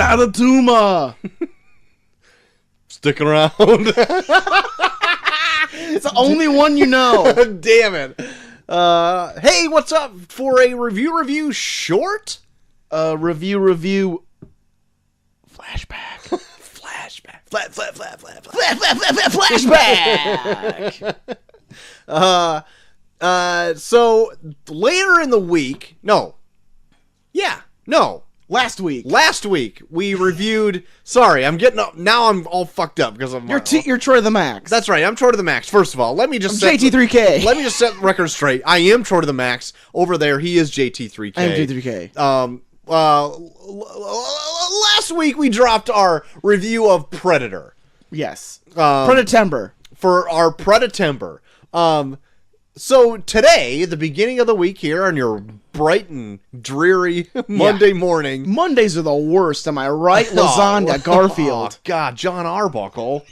not a tumor. Stick around. It's the only one you know. Damn it. Hey, what's up for a review short? Review. Flashback. Flashback. Flashback. So later in the week, Last week we reviewed. Sorry, I'm getting up now. I'm all fucked up because of You're Troy the Max. That's right. I'm Troy to the Max. First of all, let me just I'm JT3K. Let me just set the record straight. I am Troy to the Max. Over there, he is JT3K. I am JT3K. Last week we dropped our review of Predator. Yes. Predatember. For our Predatember. So today, the beginning of the week here on your bright and dreary Monday morning. Mondays are the worst, am I right? Lasagna, Garfield. Oh, God, John Arbuckle.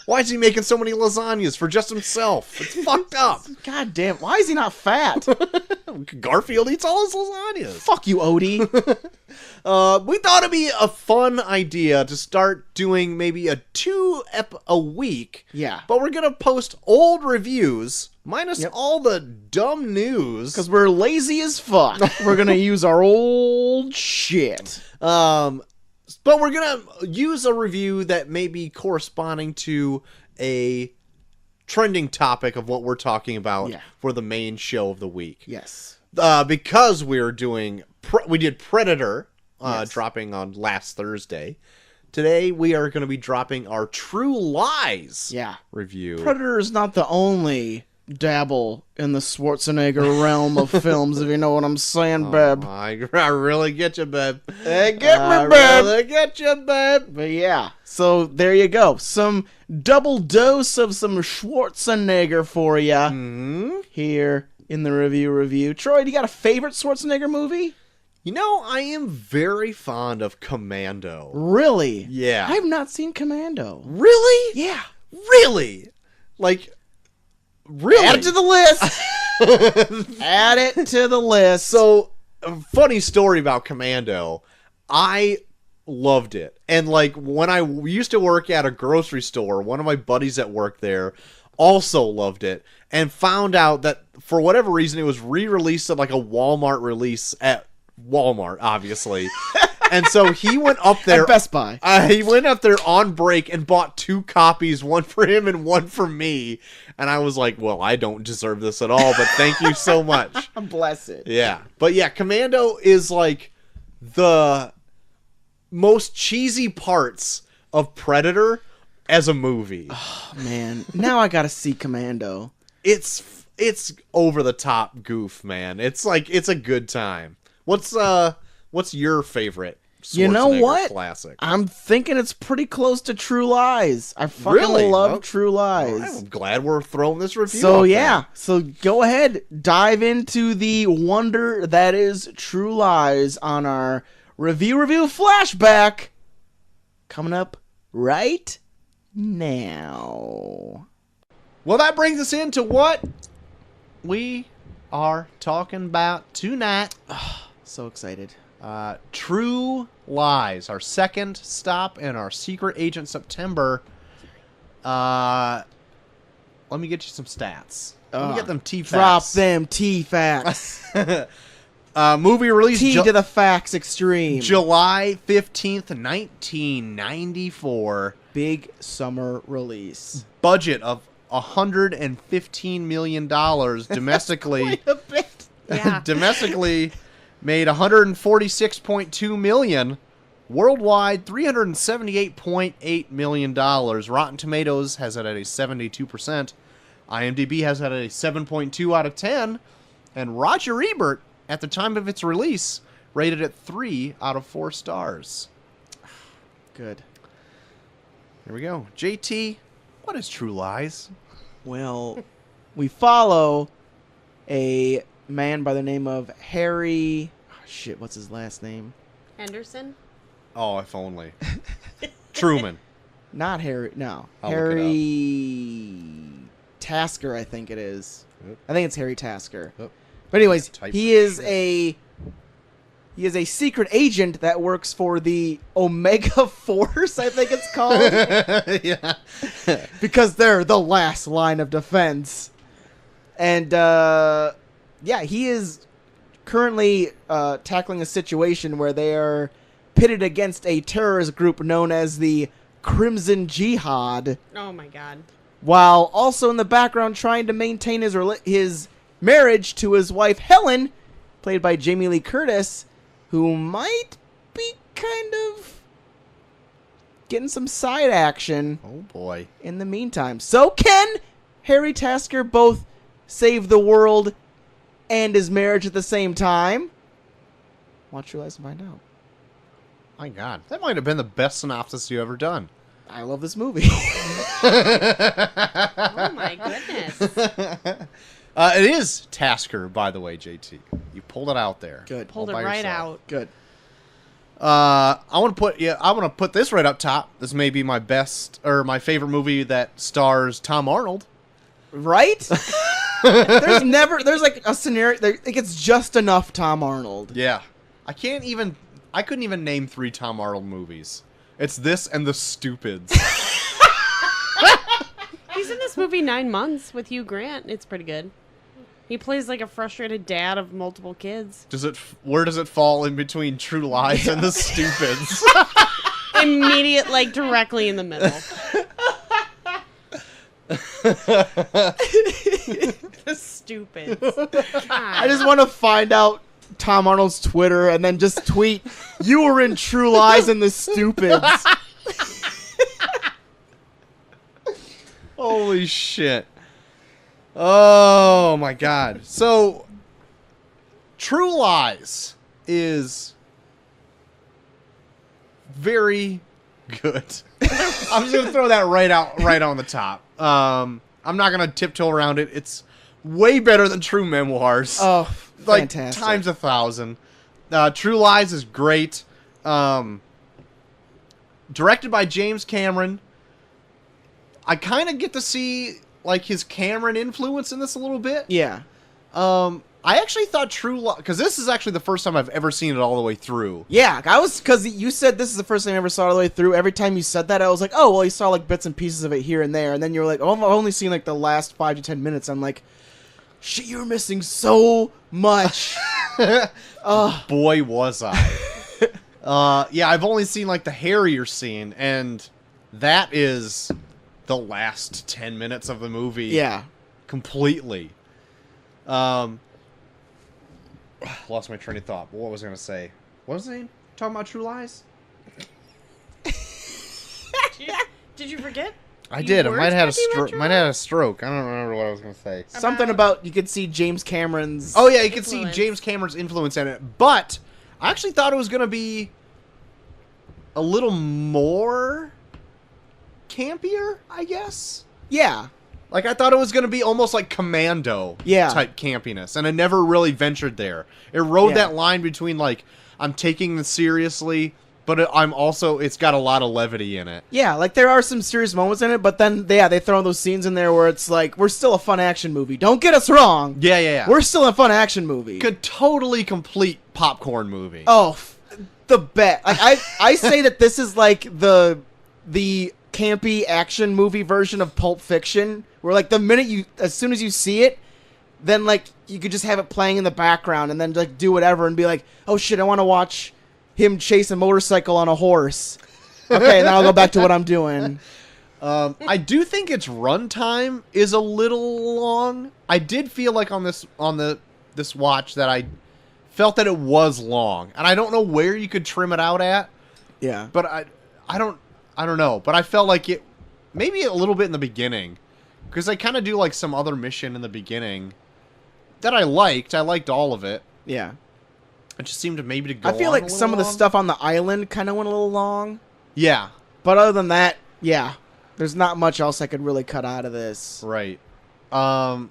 Why is he making so many lasagnas for just himself? It's fucked up. God damn, why is he not fat? Garfield eats all his lasagnas. Fuck you, Odie. We thought it'd be a fun idea to start doing maybe a 2 a week. Yeah. But we're going to post old reviews, minus all the dumb news. Because we're lazy as fuck. We're going to use our old shit. But we're going to use a review that may be corresponding to a trending topic of what we're talking about for the main show of the week. Yes. Because we're doing... we did Predator, dropping on last Thursday. Today, we are going to be dropping our True Lies review. Predator is not the only dabble in the Schwarzenegger realm of films, if you know what I'm saying, babe. I really get you, babe. Hey, get me, babe. I really get you, babe. But yeah, so there you go. Some double dose of some Schwarzenegger for ya here in the review. Troy, do you got a favorite Schwarzenegger movie? You know, I am very fond of Commando. Really? Yeah. I have not seen Commando. Really? Yeah. Really? Like, really? Add it to the list. Add it to the list. So, a funny story about Commando. I loved it. And, like, when I used to work at a grocery store, one of my buddies at work there also loved it. And found out that, for whatever reason, it was re-released at, like, a Walmart release at Walmart, obviously. And so he went up there at Best Buy. He went up there on break and bought 2 copies, one for him and one for me. And I was like, well, I don't deserve this at all, but thank you so much. Bless it. Yeah. But yeah, Commando is like the most cheesy parts of Predator as a movie. Oh, man. Now I gotta see Commando. It's over the top goof, man. It's like, it's a good time. What's your favorite Schwarzenegger you know what? classic? I'm thinking it's pretty close to True Lies. I fucking love True Lies. Right, I'm glad we're throwing this review So up yeah, there. so go ahead, dive into the wonder that is True Lies on our review flashback coming up right now. Well, that brings us into what we are talking about tonight. So excited. True Lies, our second stop in our Secret Agent September. Let me get you some stats. Let me get them T-facts. Drop them T-facts. Movie release T to the facts extreme. July 15th, 1994. Big summer release. Budget of $115 million domestically. Wait a bit. Yeah. Domestically made $146.2 million. Worldwide, $378.8 million. Rotten Tomatoes has it at a 72%. IMDb has it at a 7.2 out of 10. And Roger Ebert, at the time of its release, rated it 3 out of 4 stars. Good. Here we go. JT, what is True Lies? Well, we follow a man by the name of Harry... shit, what's his last name? Henderson? Oh, if only. Truman. Not Harry... No. I'll Harry... Tasker, I think it is. Yep. I think it's Harry Tasker. Yep. But anyways, Type he of is shit. a He is a secret agent that works for the Omega Force, I think it's called. Yeah. Because they're the last line of defense. And, he is currently tackling a situation where they are pitted against a terrorist group known as the Crimson Jihad. Oh, my God. While also in the background trying to maintain his marriage to his wife, Helen, played by Jamie Lee Curtis, who might be kind of getting some side action. Oh, boy. In the meantime. So can Harry Tasker both save the world and his marriage at the same time? Watch True Lies and find out. My God. That might have been the best synopsis you ever done. I love this movie. Oh, my goodness. It is Tasker, by the way, JT. You pulled it out there. Good. Pulled it by right yourself. out. Good. I want to put this right up top. This may be my best or my favorite movie that stars Tom Arnold. Right? There's like a scenario, like it's just enough Tom Arnold. Yeah. I couldn't even name 3 Tom Arnold movies. It's this and The Stupids. He's in this movie 9 Months with Hugh Grant. It's pretty good. He plays like a frustrated dad of multiple kids. Where does it fall in between True Lies and The Stupids? Immediate, like directly in the middle. The Stupids. I just want to find out Tom Arnold's Twitter and then just tweet, "You were in True Lies and The Stupids." Holy shit. Oh my God. So, True Lies is very good. I'm just gonna throw that right on the top. I'm not gonna tiptoe around it. It's way better than True Memoirs. Oh, like fantastic. times 1,000. True Lies is great. Directed by James Cameron. I kind of get to see like his Cameron influence in this a little bit. Yeah. I actually thought True Lies, because this is actually the first time I've ever seen it all the way through. Yeah, because you said this is the first time I ever saw it all the way through. Every time you said that, I was like, oh, well, you saw like bits and pieces of it here and there. And then you're like, oh, I've only seen like the last 5 to 10 minutes. I'm like, shit, you're missing so much. Boy, was I. Yeah, I've only seen like the Harrier scene, and that is the last 10 minutes of the movie. Yeah. Completely. Lost my train of thought. What was I going to say? What was I talking about? True Lies? Did you forget? I did. I were might have had talking about a stroke. I don't remember what I was going to say. Something about you could see James Cameron's... Oh, yeah, you can see Influence. James Cameron's influence in it. But I actually thought it was going to be a little more campier, I guess. Yeah. Like, I thought it was going to be almost like Commando type campiness, and it never really ventured there. It rode that line between, like, I'm taking this seriously, but it's got a lot of levity in it. Yeah, like, there are some serious moments in it, but then, they throw those scenes in there where it's like, we're still a fun action movie. Don't get us wrong. Yeah. We're still a fun action movie. Totally complete popcorn movie. Oh, the bet. Like, I say that this is, like, the campy action movie version of Pulp Fiction, where like as soon as you see it, then like you could just have it playing in the background and then like do whatever and be like, oh shit, I want to watch him chase a motorcycle on a horse. Okay, then I'll go back to what I'm doing. I do think its runtime is a little long. I did feel like on this watch that I felt that it was long, and I don't know where you could trim it out at. Yeah, but I don't know. But I felt like it maybe a little bit in the beginning. Because they kind of do, like, some other mission in the beginning that I liked. I liked all of it. Yeah. It just seemed to maybe to go I feel on like a some of the long. stuff on the island kind of went a little long. Yeah. But other than that, yeah. There's not much else I could really cut out of this. Right. I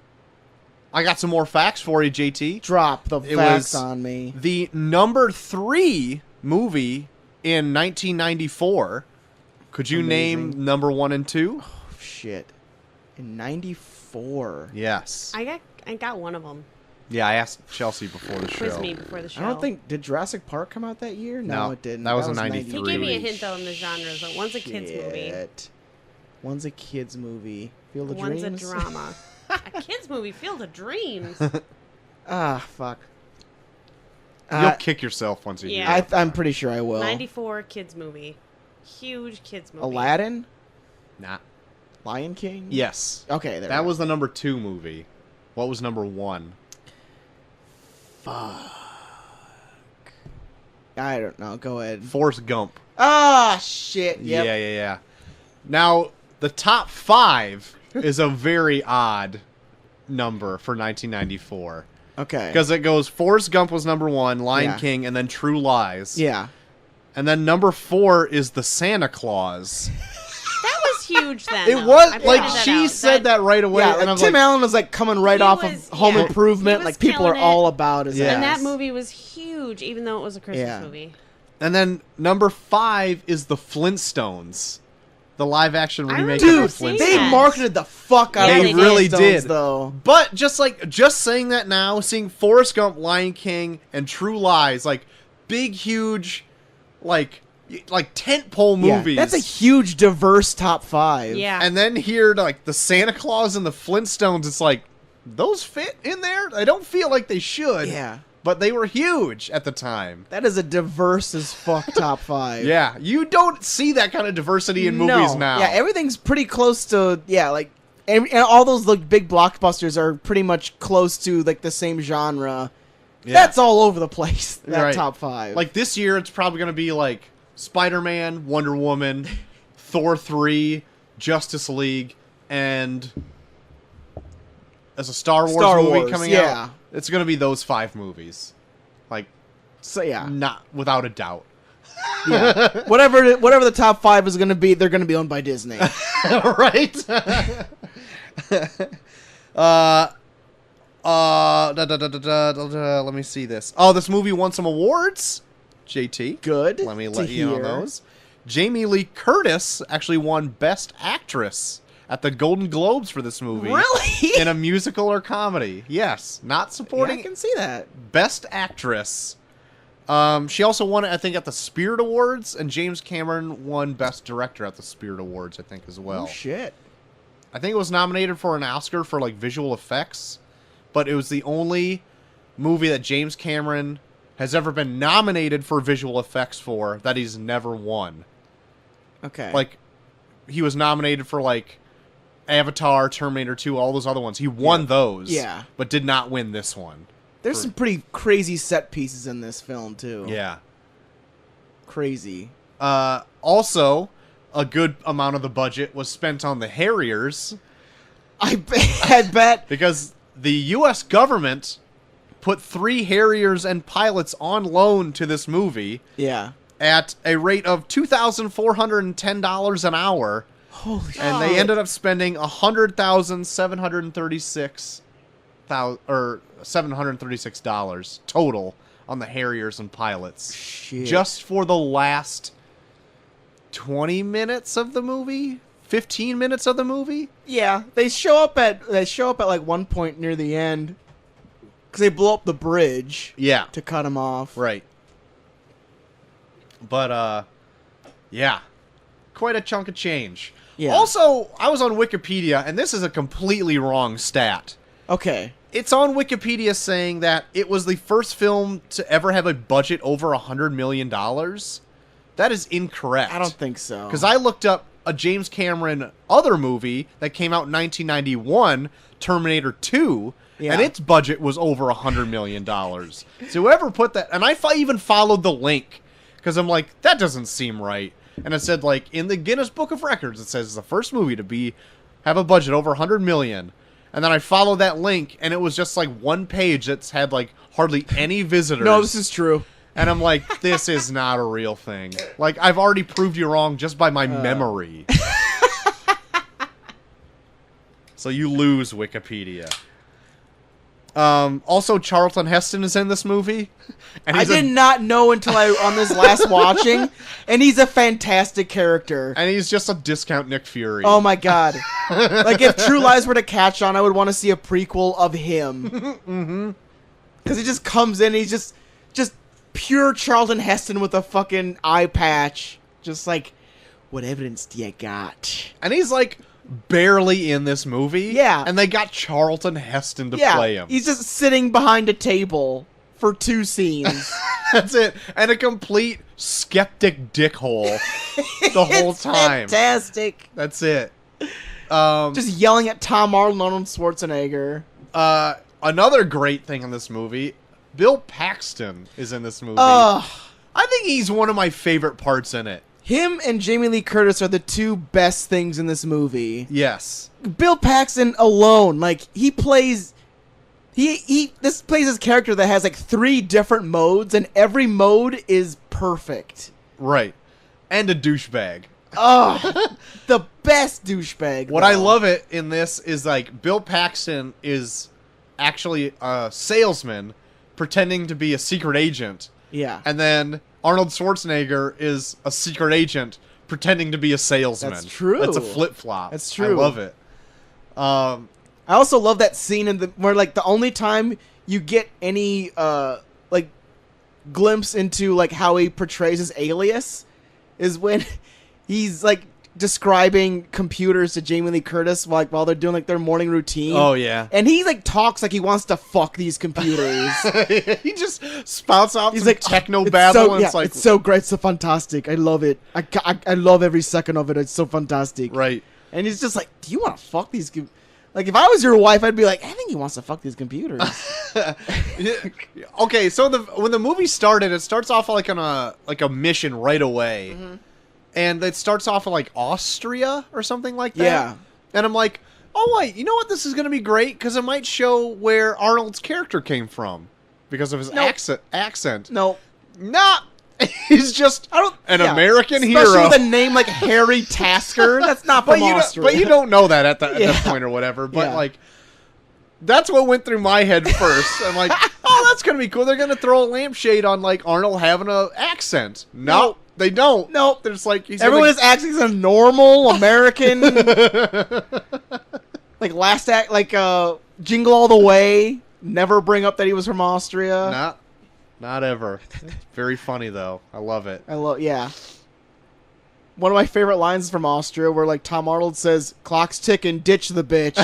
got some more facts for you, JT. Drop the facts on me. The number 3 movie in 1994. Could you name number 1 and 2? Oh, shit. In 94. Yes. I got one of them. Yeah, I asked Chelsea before the Quiz show. me before the show. I don't think did Jurassic Park come out that year? No, It didn't. that was in 93. He gave me a hint though in the genres. Though. One's a kids movie. Shit. One's a kids movie. Field of One's Dreams. a drama. A kids movie. Field of Dreams. Ah, fuck. You'll kick yourself once you hear Yeah. it. I'm pretty sure I will. 94 kids movie. Huge kids movie. Aladdin, Nah. Lion King. Yes. Okay, there. That we was the number 2 movie. What was number 1? go. I don't know. Go ahead. Forrest Gump. Ah, shit. Yep. Yeah. Now, the top 5 is a very odd number for 1994. Okay. Because it goes Forrest Gump was number 1, Lion Yeah. King, and then True Lies. Yeah. And then number 4 is The Santa Claus. That was huge then. It though. was, I like, pointed that she out. said that right away. Yeah, and like I'm Tim like, Allen was like coming right He off was- of Home yeah. Improvement. He was Like people are killing all it. about his Yeah. ass. And that movie was huge, even though it was a Christmas Yeah. movie. And then number 5 is The Flintstones. The live-action I remake remember of The seeing They that. Flintstones. marketed the fuck out Yeah, of they the really Flintstones, did. though. But just saying that now, seeing Forrest Gump, Lion King, and True Lies, like big, huge, like tentpole movies. Yeah, that's a huge, diverse top 5. Yeah. And then here, like the Santa Claus and the Flintstones, it's like those fit in there. I don't feel like they should. Yeah. But they were huge at the time. That is a diverse as fuck top 5. Yeah, you don't see that kind of diversity in movies now. Yeah, everything's pretty close to and all those like big blockbusters are pretty much close to like the same genre. Yeah. That's all over the place. That Right. top 5. Like this year, it's probably going to be like Spider-Man, Wonder Woman, Thor 3, Justice League, and as a Star Wars movie coming out, it's going to be those 5 movies. Like, So yeah, not without a doubt. yeah. whatever the top 5 is going to be, they're going to be owned by Disney. Right? Let me see this. Oh, this movie won some awards. JT. Good. Let me to let you know hear. those. Jamie Lee Curtis actually won Best Actress at the Golden Globes for this movie. Really? In a musical or comedy. Yes. Not Yeah, supporting. I can see that. Best Actress. She also won it, I think, at the Spirit Awards, and James Cameron won Best Director at the Spirit Awards, I think, as well. Oh shit. I think it was nominated for an Oscar for, like, visual effects, but it was the only movie that James Cameron has ever been nominated for visual effects for that he's never won. Okay. Like, he was nominated for, like, Avatar, Terminator 2, all those other ones. He won those, Yeah. but did not win this one. There's some pretty crazy set pieces in this film too. Yeah. Crazy. Also, a good amount of the budget was spent on the Harriers I bet. because the U.S. government put 3 Harriers and pilots on loan to this movie Yeah. at a rate of $2,410 an hour, Holy shit. and they ended up spending $736 total on the Harriers and pilots. Shit. Just for the last 20 minutes of the movie? 15 minutes of the movie? Yeah, they show up at like one point near the end because they blow up the bridge Yeah. to cut him off. Right. But, yeah. Quite a chunk of change. Yeah. Also, I was on Wikipedia, and this is a completely wrong stat. Okay. It's on Wikipedia saying that it was the first film to ever have a budget over $100 million. That is incorrect. I don't think so. Because I looked up a James Cameron other movie that came out in 1991, Terminator 2, Yeah. and its budget was over $100 million. So whoever put that... And I even followed the link, because I'm like, that doesn't seem right. And it said, like, in the Guinness Book of Records, it says it's the first movie to have a budget over $100 million. And then I followed that link, and it was just, like, one page that's had, like, hardly any visitors. No, this is true. And I'm like, this is not a real thing. Like, I've already proved you wrong just by my memory. So you lose, Wikipedia. Also, Charlton Heston is in this movie. And I did not know until on this last watching, and he's a fantastic character. And he's just a discount Nick Fury. Oh my god. Like, if True Lies were to catch on, I would want to see a prequel of him. Because he just comes in, and he's just pure Charlton Heston with a fucking eye patch. Just like, what evidence do you got? And he's like barely in this movie. Yeah. And they got Charlton Heston to play him. He's just sitting behind a table for 2 scenes. That's it. And a complete skeptic dickhole the whole time. Fantastic. That's it. Just yelling at Tom Arnold and Arnold Schwarzenegger. Another great thing in this movie, Bill Paxton is in this movie. Ugh. I think he's one of my favorite parts in it. Him and Jamie Lee Curtis are the 2 best things in this movie. Yes. Bill Paxton alone, like, he plays... This plays his character that has, like, 3 different modes, and every mode is perfect. Right. And a douchebag. Ugh. The best douchebag. What I love it in this is, like, Bill Paxton is actually a salesman pretending to be a secret agent. Yeah. And then Arnold Schwarzenegger is a secret agent pretending to be a salesman. That's true. That's a flip-flop. That's true. I love it. I also love that scene where, like, the only time you get any, like, glimpse into, like, how he portrays his alias is when he's, like, describing computers to Jamie Lee Curtis while they're doing, like, their morning routine. Oh, yeah. And he, like, talks like he wants to fuck these computers. He just spouts out He's some like, techno it's babble, so, and it's like... it's so great, it's so fantastic. I love it. I love every second of it. It's so fantastic. Right. And he's just like, do you want to fuck these Like, if I was your wife, I'd be like, I think he wants to fuck these computers. Okay, so when the movie started, it starts off like on a mission right away. Mm-hmm. And it starts off in, like, Austria or something like that. Yeah. And I'm like, oh, wait, you know what? This is going to be great because it might show where Arnold's character came from because of his accent. No. Nah. He's just an American hero. Especially with a name like Harry Tasker. That's not from Austria. But you don't know that at that point or whatever. But, like, that's what went through my head first. I'm like, oh, that's going to be cool. They're going to throw a lampshade on, like, Arnold having an accent. No. They don't. Nope. They're just like... Everyone is acting as a normal American... like, last act... Like, Jingle All the Way. Never bring up that he was from Austria. Not ever. Very funny, though. I love it. Yeah. One of my favorite lines is from Austria where, like, Tom Arnold says, clock's ticking, ditch the bitch.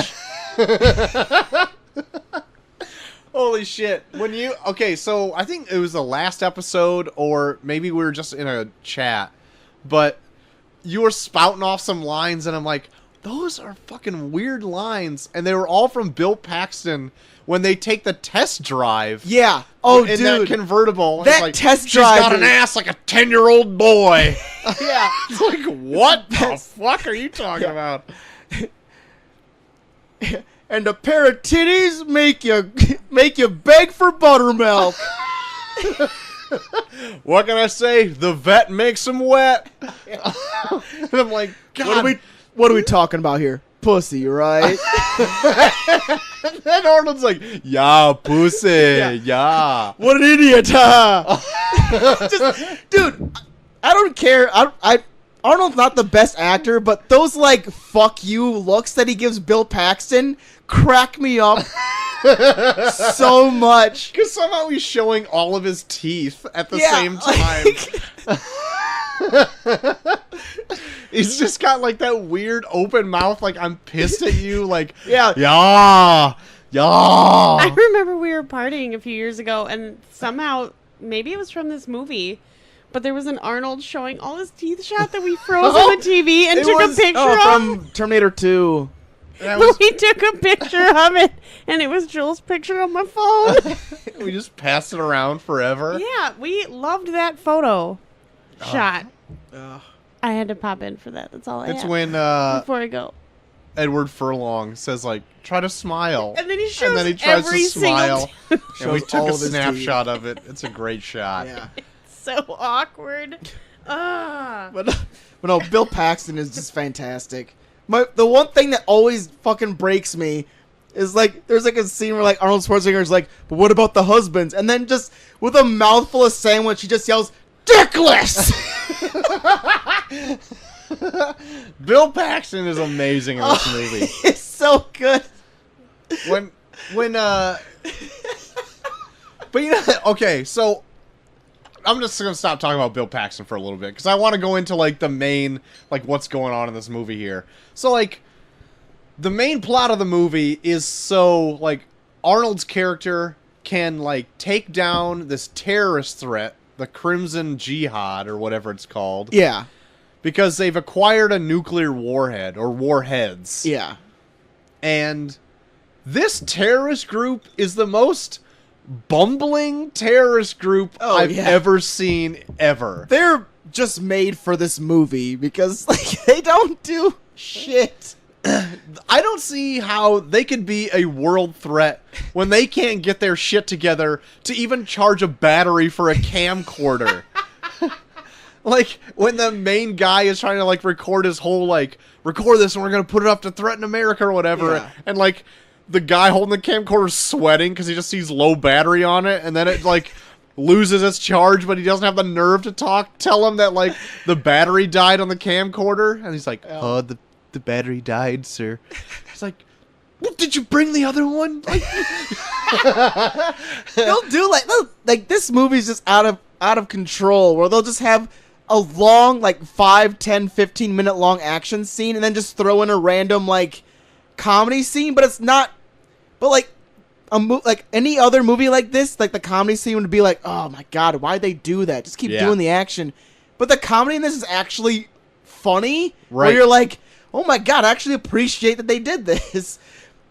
Holy shit. Okay, so I think it was the last episode, or maybe we were just in a chat, but you were spouting off some lines, and I'm like, those are fucking weird lines, and they were all from Bill Paxton when they take the test drive. Yeah. Oh, in dude. that convertible. That like, test she's drive. She's got an ass like a 10-year-old boy. Yeah. It's like, what the fuck are you talking about? And a pair of titties make you beg for buttermilk. What can I say? The vet makes them wet. I'm like, God. What are we talking about here? Pussy, right? And then Arnold's like, yeah, pussy, yeah. What an idiot, huh? Dude, I don't care. Arnold's not the best actor, but those, like, fuck you looks that he gives Bill Paxton crack me up so much. Because somehow he's showing all of his teeth at the same time. He's just got, like, that weird open mouth, like, I'm pissed at you, like, yeah. I remember we were partying a few years ago, and somehow, maybe it was from this movie, but there was an Arnold showing all his teeth shot that we froze on the TV and took a picture of. From Terminator 2. We took a picture of it, and it was Joel's picture on my phone. We just passed it around forever. Yeah, we loved that photo shot. I had to pop in for that. That's all I had. It's when before I go. Edward Furlong says, like, try to smile. And then he shows and then he tries every to smile. And we Shows took all a of his snapshot of it. It's a great shot. Yeah. So awkward. But no, Bill Paxton is just fantastic. The one thing that always fucking breaks me is, like, there's, like, a scene where, like, Arnold Schwarzenegger is like, but what about the husbands? And then just with a mouthful of sandwich, he just yells, dickless! Bill Paxton is amazing in this movie. It's so good. When But you know, okay, so I'm just gonna stop talking about Bill Paxton for a little bit because I want to go into like the main, like what's going on in this movie here. So like, the main plot of the movie is so like Arnold's character can like take down this terrorist threat, the Crimson Jihad or whatever it's called. Yeah. Because they've acquired a nuclear warhead or warheads. Yeah. And this terrorist group is the most bumbling terrorist group I've ever seen ever. They're just made for this movie because like they don't do shit. I don't see how they could be a world threat when they can't get their shit together to even charge a battery for a camcorder. Like, when the main guy is trying to, like, record his whole, like, record this and we're going to put it up to threaten America or whatever. Yeah. And, like, the guy holding the camcorder is sweating because he just sees low battery on it. And then it, like, loses its charge, but he doesn't have the nerve to tell him that, like, the battery died on the camcorder. And he's like, oh, the battery died, sir. He's like, well, did you bring the other one? Like, they'll do, like, this movie's just out of control where they'll just have a long, like, 5, 10, 15-minute long action scene and then just throw in a random, like, comedy scene, but it's not, but, like, like, any other movie like this, like, the comedy scene would be like, oh, my God, why'd they do that? Just keep doing the action. But the comedy in this is actually funny, where you're like, oh, my God, I actually appreciate that they did this.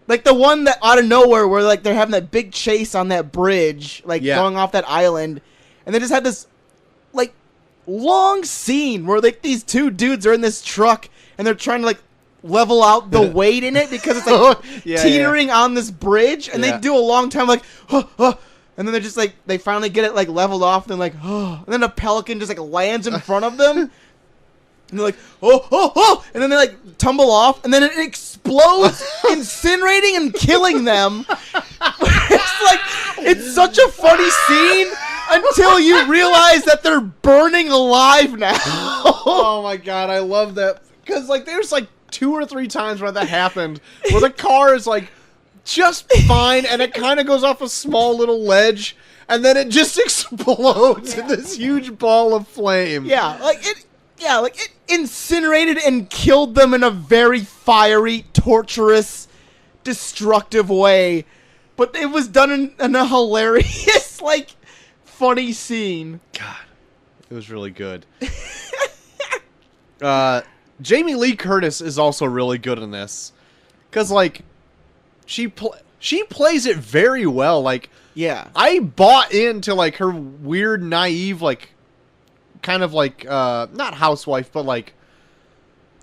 Like, the one that, out of nowhere, where, like, they're having that big chase on that bridge, like, going off that island, and they just had this, like, long scene where like these two dudes are in this truck and they're trying to like level out the weight in it because it's like teetering on this bridge, and they do a long time like and then they're just like they finally get it like leveled off and they're like and then a pelican just like lands in front of them and they're like and then they like tumble off and then it explodes incinerating and killing them. It's like it's such a funny scene until you realize that they're burning alive now. Oh my God, I love that. Because like there's like 2 or 3 times where that happened where the car is like just fine and it kind of goes off a small little ledge and then it just explodes in this huge ball of flame. It incinerated and killed them in a very fiery, torturous, destructive way. But it was done in a hilarious, like, funny scene. God, it was really good. Jamie Lee Curtis is also really good in this. Because, like, she plays it very well. Like, I bought into, like, her weird, naive, like, kind of like not housewife, but like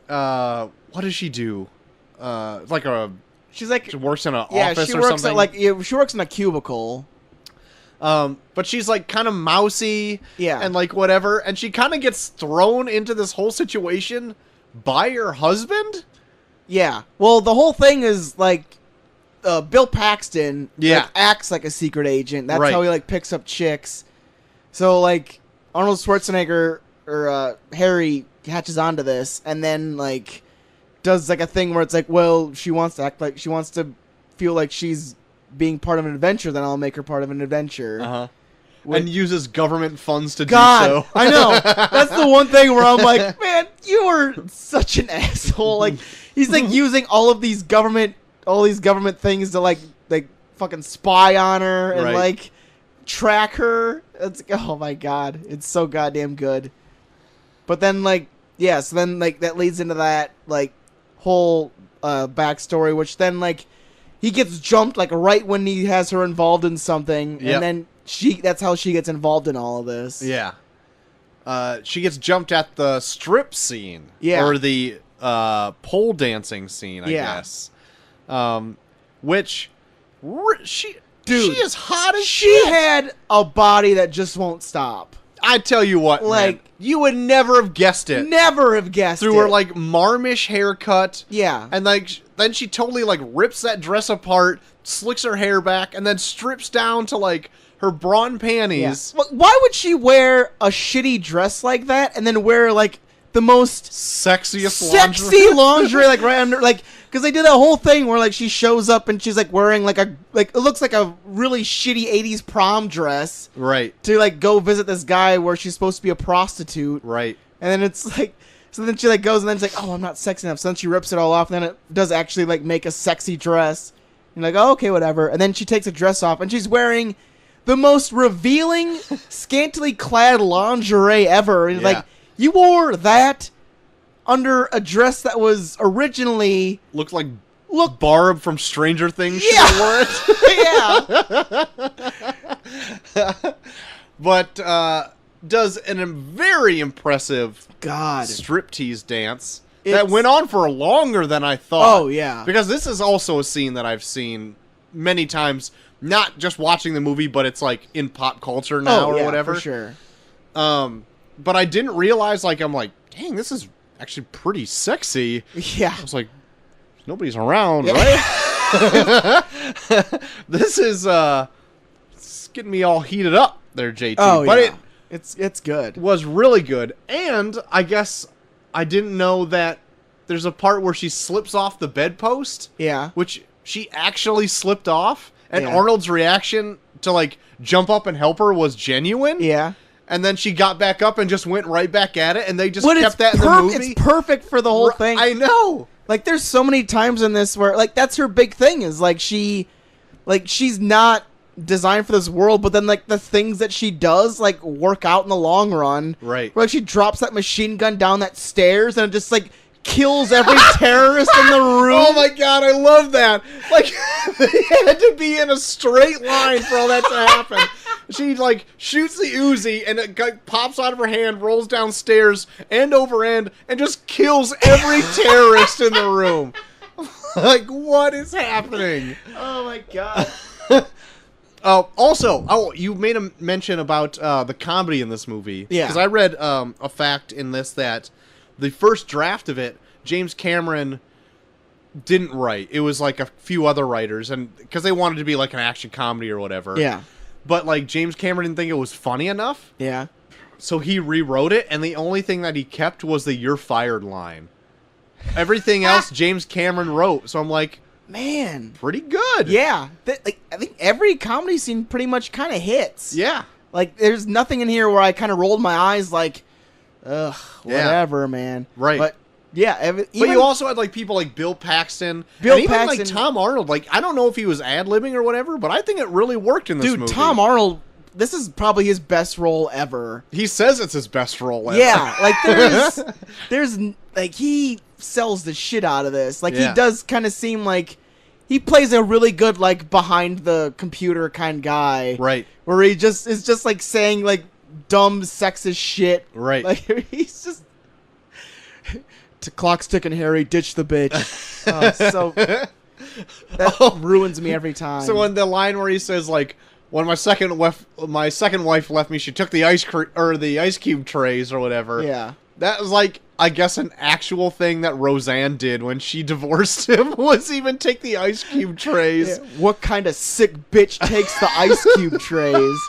what does she do? Like she's like she works in an office or something. She works in a cubicle. But she's like kind of mousy, and like whatever, and she kind of gets thrown into this whole situation by her husband. Yeah. Well, the whole thing is like Bill Paxton like, acts like a secret agent. That's how he like picks up chicks. So like Arnold Schwarzenegger or Harry catches onto this and then like does like a thing where it's like, well, she wants to act like she wants to feel like she's being part of an adventure, then I'll make her part of an adventure. And uses government funds to do so. I know. That's the one thing where I'm like, man, you are such an asshole. Like he's like using all these government things to like fucking spy on her and like track her. It's oh my God, it's so goddamn good. But then like so then like that leads into that like whole backstory, which then like he gets jumped like right when he has her involved in something, and then that's how she gets involved in all of this. She gets jumped at the strip scene, or the pole dancing scene, I guess. Which she is hot as shit. She had a body that just won't stop. I tell you what, like, man, you would never have guessed it. Never have guessed through her like marmish haircut. And like then she totally like rips that dress apart, slicks her hair back, and then strips down to like her bra and panties. Why would she wear a shitty dress like that and then wear like the most sexiest sexy lingerie, like right under, like, because they did that whole thing where like she shows up and she's like wearing like it looks like a really shitty 80s prom dress, right, to like go visit this guy where she's supposed to be a prostitute, right, and then it's like, so then she like goes and then it's like, oh, I'm not sexy enough, so then she rips it all off and then it does actually like make a sexy dress. And like, oh, okay, whatever. And then she takes a dress off and she's wearing the most revealing, scantily clad lingerie ever. And like, you wore that under a dress that was originally looked like Barb from Stranger Things. Yeah, wore it. yeah. But does a very impressive God striptease dance that went on for longer than I thought. Oh yeah, because this is also a scene that I've seen many times, not just watching the movie, but it's like in pop culture now or whatever. For sure. But I didn't realize, like, I'm like, dang, this is actually pretty sexy. Yeah. I was like, nobody's around, right? This is it's getting me all heated up there, JT. Oh, but yeah. It's good. It was really good. And I guess I didn't know that there's a part where she slips off the bedpost. Yeah. Which she actually slipped off. And Arnold's reaction to, like, jump up and help her was genuine. Yeah. And then she got back up and just went right back at it, and they just kept that in the movie. It's perfect for the whole thing. I know. Like, there's so many times in this where, like, that's her big thing is, like, she's not designed for this world, but then, like, the things that she does, like, work out in the long run. Right. Where, like, she drops that machine gun down that stairs, and it just, like, kills every terrorist in the room. Oh my god, I love that. Like, they had to be in a straight line for all that to happen. She, like, shoots the Uzi, and it pops out of her hand, rolls downstairs, end over end, and just kills every terrorist in the room. Like, what is happening? Oh my god. Also, you made a mention about the comedy in this movie. Yeah. Because I read a fact in this that the first draft of it, James Cameron didn't write. It was like a few other writers, and because they wanted to be like an action comedy or whatever. Yeah. But like James Cameron didn't think it was funny enough. Yeah. So he rewrote it, and the only thing that he kept was the "you're fired" line. Everything else James Cameron wrote. So I'm like, man, pretty good. Yeah. Like, I think every comedy scene pretty much kind of hits. Yeah. Like, there's nothing in here where I kind of rolled my eyes like, ugh, whatever, man. Right. But yeah, but you also had like people like Bill Paxton, and even like Tom Arnold. Like, I don't know if he was ad-libbing or whatever, but I think it really worked in this movie. Dude, Tom Arnold, this is probably his best role ever. He says it's his best role ever. Yeah, like there's like, he sells the shit out of this. Like, he does kind of seem like he plays a really good, like, behind the computer kind of guy. Right. Where he just is just like saying like dumb sexist shit. Right. Like, he's just clock's ticking, Harry, ditch the bitch. So that ruins me every time. So when the line where he says like, when my second wife left me, she took the ice cube trays or whatever. Yeah. That was like, I guess, an actual thing that Roseanne did when she divorced him, was even take the ice cube trays. Yeah. What kind of sick bitch takes the ice cube trays?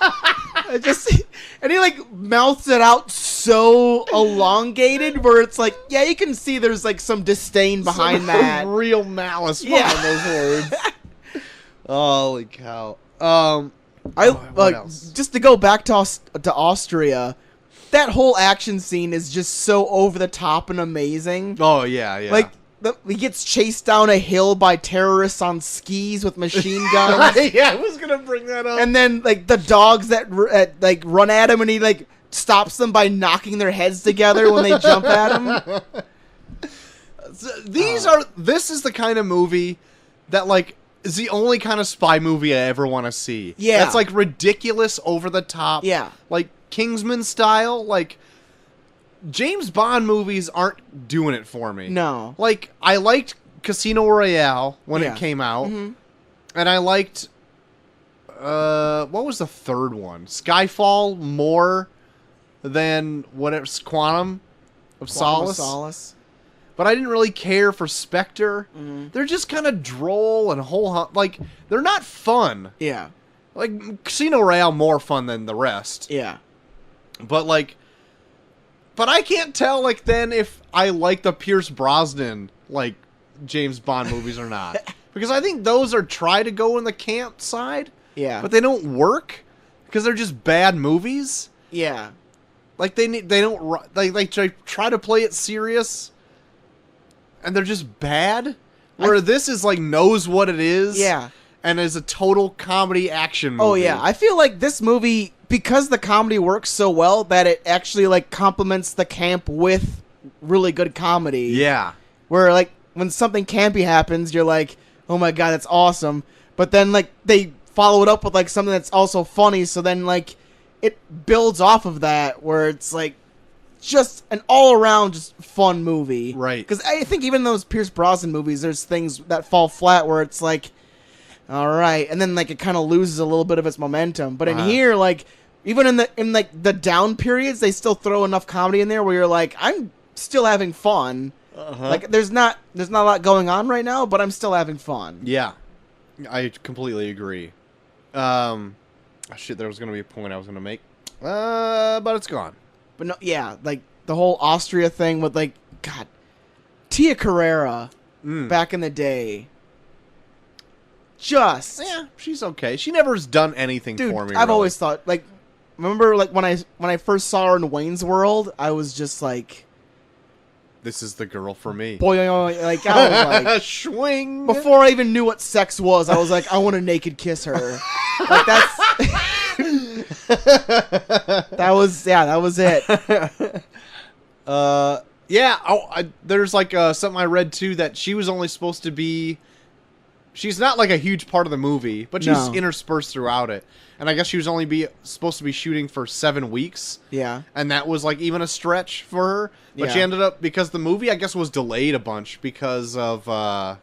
And he like mouths it out so elongated where it's like, yeah, you can see there's like some disdain behind that. Real malice behind those words. Holy cow. What else? Just to go back to Austria, that whole action scene is just so over the top and amazing. Oh yeah, yeah. Like, he gets chased down a hill by terrorists on skis with machine guns. Yeah, I was gonna bring that up. And then like the dogs that like run at him, and he like stops them by knocking their heads together when they jump at him. This is the kind of movie that like is the only kind of spy movie I ever want to see. Yeah, that's like ridiculous, over the top. Yeah, like Kingsman style. Like, James Bond movies aren't doing it for me. No. Like, I liked Casino Royale when it came out. Mm-hmm. And I liked, what was the third one? Skyfall more than Quantum of Solace. But I didn't really care for Spectre. Mm-hmm. They're just kind of droll and like, they're not fun. Yeah. Like, Casino Royale more fun than the rest. Yeah. But, like, But I can't tell, like, then if I like the Pierce Brosnan, like, James Bond movies or not. Because I think those are try to go in the camp side. Yeah. But they don't work because they're just bad movies. Yeah. Like, they try to play it serious and they're just bad. Where this is, like, knows what it is. Yeah. And is a total comedy action movie. Oh, yeah. I feel like this movie, because the comedy works so well, that it actually, like, complements the camp with really good comedy. Yeah. Where, like, when something campy happens, you're like, oh my god, that's awesome. But then, like, they follow it up with, like, something that's also funny, so then, like, it builds off of that, where it's, like, just an all-around just fun movie. Right. Because I think even in those Pierce Brosnan movies, there's things that fall flat where it's like, all right, and then like it kind of loses a little bit of its momentum. But in here, like even in the down periods, they still throw enough comedy in there where you're like, I'm still having fun. Like there's not a lot going on right now, but I'm still having fun. Yeah, I completely agree. Shit, there was gonna be a point I was gonna make, but it's gone. But no, yeah, like the whole Austria thing with like, God, Tia Carrera back in the day. Yeah, she's okay. She never has done anything for me. I've always thought, like, remember, like when I first saw her in Wayne's World, I was just like, this is the girl for me. Boy, like I was like, swing. Before I even knew what sex was, I was like, I want to naked kiss her. Like that's that was it. Yeah. There's like something I read too that she was only supposed to be. She's not like a huge part of the movie, but she's interspersed throughout it. And I guess she was only supposed to be shooting for 7 weeks. Yeah. And that was like even a stretch for her. But she ended up, because the movie I guess was delayed a bunch because of, I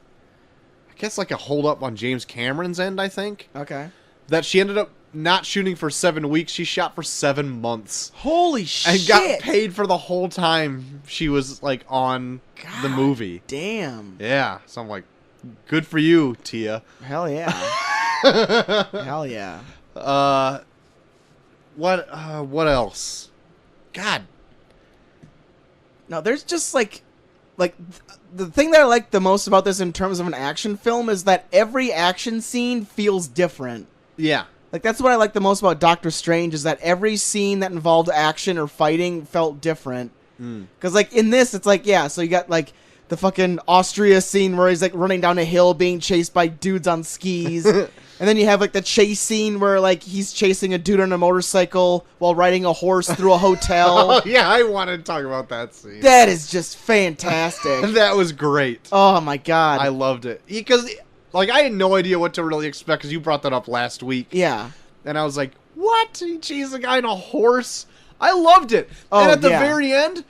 guess like a hold up on James Cameron's end, I think. Okay. That she ended up not shooting for 7 weeks. She shot for 7 months. Holy shit. And got paid for the whole time she was like on the movie. Damn. Yeah. So I'm like, good for you, Tia. Hell yeah. Hell yeah. What else? God. No, there's just like the thing that I like the most about this in terms of an action film is that every action scene feels different. Yeah. Like that's what I like the most about Doctor Strange is that every scene that involved action or fighting felt different. Because like in this, it's like, yeah, so you got like the fucking Austria scene where he's like running down a hill being chased by dudes on skis. And then you have like the chase scene where like he's chasing a dude on a motorcycle while riding a horse through a hotel. Oh, yeah, I wanted to talk about that scene. That is just fantastic. That was great. Oh my god. I loved it. Because like I had no idea what to really expect because you brought that up last week. Yeah. And I was like, what? He chased a guy on a horse? I loved it. Oh, and at the very end,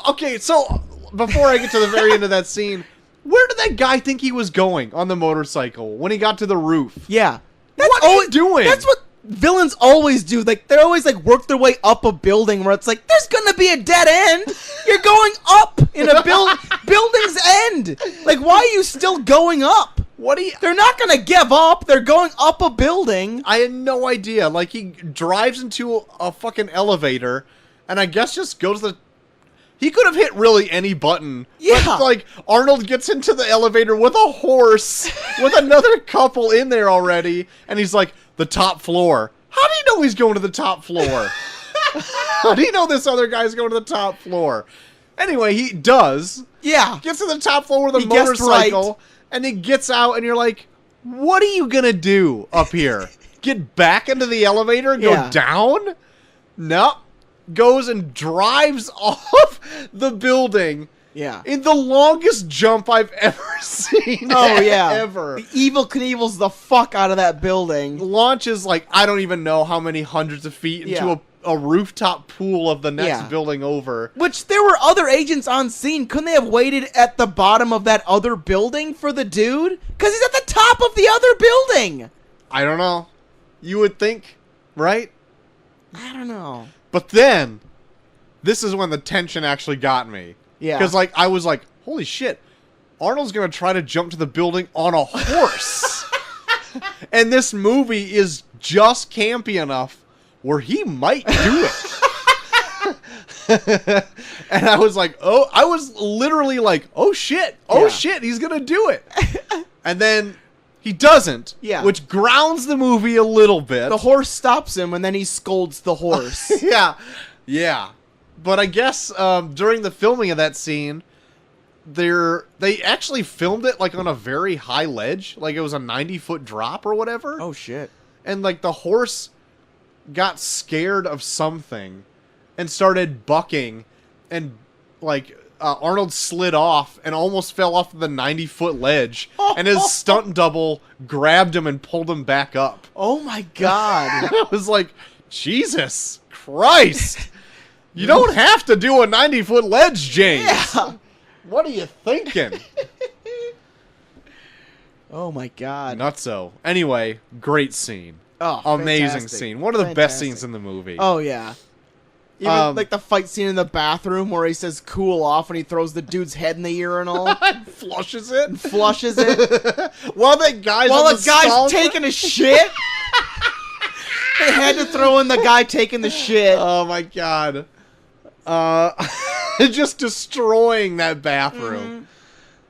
okay, so before I get to the very end of that scene, where did that guy think he was going on the motorcycle when he got to the roof? Yeah. What are you doing? That's what villains always do. Like, they always, like, work their way up a building where it's like, there's gonna be a dead end. You're going up in a building's end. Like, why are you still going up? They're not gonna give up. They're going up a building. I had no idea. Like, he drives into a fucking elevator, and I guess just goes to the... He could have hit really any button. Yeah. But, like, Arnold gets into the elevator with a horse, with another couple in there already, and he's like, the top floor. How do you know he's going to the top floor? How do you know this other guy's going to the top floor? Anyway, he does. Yeah. Gets to the top floor with a motorcycle, and he gets out, and you're like, what are you gonna do up here? Get back into the elevator and go down? No. Goes and drives off the building. Yeah. In the longest jump I've ever seen. Oh, yeah. Ever. The Evil Knievel's the fuck out of that building. Launches, like, I don't even know how many hundreds of feet into a rooftop pool of the next building over. Which, there were other agents on scene. Couldn't they have waited at the bottom of that other building for the dude? Because he's at the top of the other building. I don't know. You would think, right? I don't know. But then, this is when the tension actually got me. Yeah. Because, like, I was like, holy shit, Arnold's going to try to jump to the building on a horse. And this movie is just campy enough where he might do it. And I was like, oh, I was literally like, oh shit, he's gonna do it. And then he doesn't, which grounds the movie a little bit. The horse stops him, and then he scolds the horse. Yeah. But I guess during the filming of that scene, they actually filmed it like on a very high ledge, like it was a 90-foot drop or whatever. Oh shit! And like the horse got scared of something and started bucking, and like Arnold slid off and almost fell off the 90-foot ledge, and his stunt double grabbed him and pulled him back up. Oh my god! I was like, Jesus Christ! You don't have to do a 90-foot ledge, James. Yeah. What are you thinking? Oh my god! Nutso. Anyway, great scene. Oh, amazing fantastic. Scene. One of the best scenes in the movie. Oh yeah. Even like the fight scene in the bathroom where he says "cool off" and he throws the dude's head in the urinal, flushes it, while the guy's taking a shit. They had to throw in the guy taking the shit. Oh my god. Just destroying that bathroom.